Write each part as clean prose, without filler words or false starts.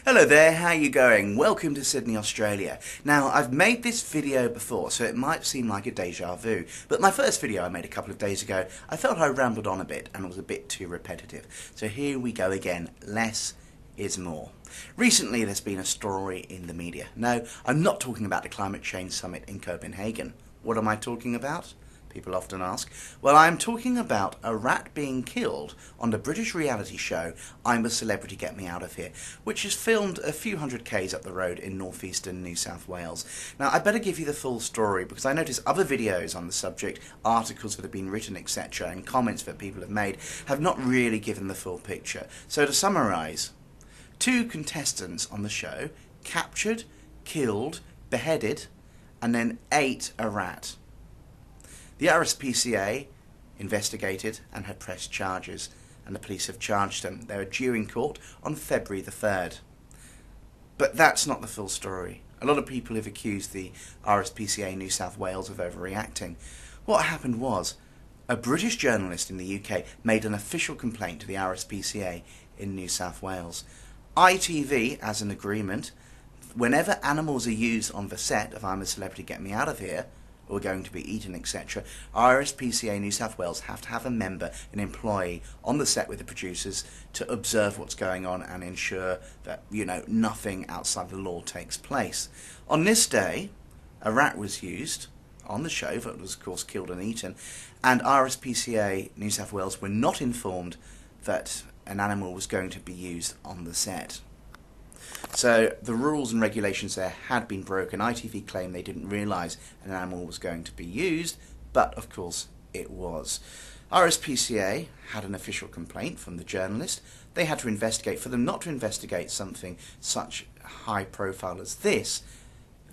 Hello there, how you going? Welcome to Sydney, Australia. Now, I've made this video before, so it might seem like a deja vu, but my first video I made a couple of days ago, I felt I rambled on a bit and was a bit too repetitive. So here we go again, less is more. Recently there's been a story in the media. No, I'm not talking about the climate change summit in Copenhagen. What am I talking about? People often ask. Well, I'm talking about a rat being killed on the British reality show I'm a Celebrity, Get Me Out of Here, which is filmed a few hundred k's up the road in northeastern New South Wales. Now, I better give you the full story because I notice other videos on the subject, articles that have been written, etc., and comments that people have made have not really given the full picture. So to summarise, 2 contestants on the show captured, killed, beheaded, and then ate a rat. The RSPCA investigated and had pressed charges, and the police have charged them. They were due in court on February the 3rd. But that's not the full story. A lot of people have accused the RSPCA New South Wales of overreacting. What happened was, a British journalist in the UK made an official complaint to the RSPCA in New South Wales. ITV, as an agreement, whenever animals are used on the set of I'm a Celebrity, Get Me Out of Here, or going to be eaten, etc., RSPCA New South Wales have to have a member, an employee, on the set with the producers to observe what's going on and ensure that, nothing outside the law takes place. On this day, a rat was used on the show that was, of course, killed and eaten, and RSPCA New South Wales were not informed that an animal was going to be used on the set. So the rules and regulations there had been broken. ITV claimed they didn't realise an animal was going to be used, but of course it was. RSPCA had an official complaint from the journalist. They had to investigate. For them not to investigate something such high profile as this,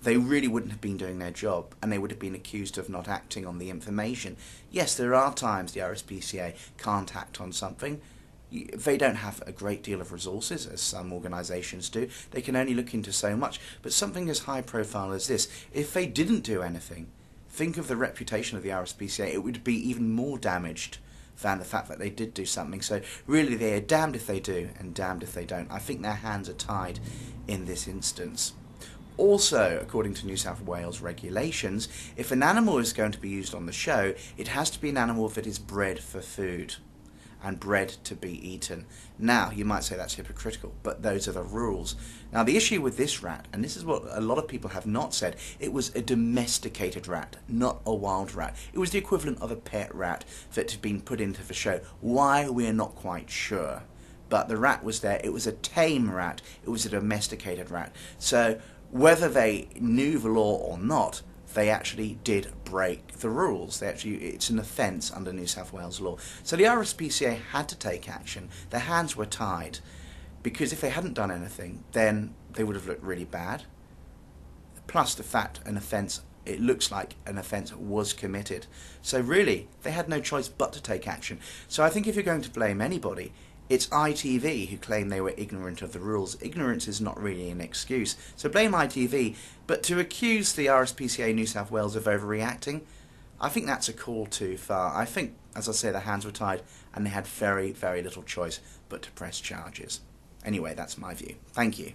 they really wouldn't have been doing their job, and they would have been accused of not acting on the information. Yes, there are times the RSPCA can't act on something. They don't have a great deal of resources, as some organisations do. They can only look into so much. But something as high profile as this, if they didn't do anything, think of the reputation of the RSPCA. It would be even more damaged than the fact that they did do something. So really they are damned if they do and damned if they don't. I think their hands are tied in this instance. Also, according to New South Wales regulations, if an animal is going to be used on the show, it has to be an animal that is bred for food and bred to be eaten. Now, you might say that's hypocritical, but those are the rules. Now, the issue with this rat, and this is what a lot of people have not said, it was a domesticated rat, not a wild rat. It was the equivalent of a pet rat that had been put into the show. Why, we're not quite sure. But the rat was there. It was a tame rat. It was a domesticated rat. So, whether they knew the law or not, they actually did break the rules. It's an offence under New South Wales law. So the RSPCA had to take action. Their hands were tied, because if they hadn't done anything, then they would have looked really bad. Plus the fact it looks like an offence was committed. So really, they had no choice but to take action. So I think if you're going to blame anybody, it's ITV who claim they were ignorant of the rules. Ignorance is not really an excuse. So blame ITV, but to accuse the RSPCA New South Wales of overreacting, I think that's a call too far. I think, as I say, their hands were tied and they had very, very little choice but to press charges. Anyway, that's my view. Thank you.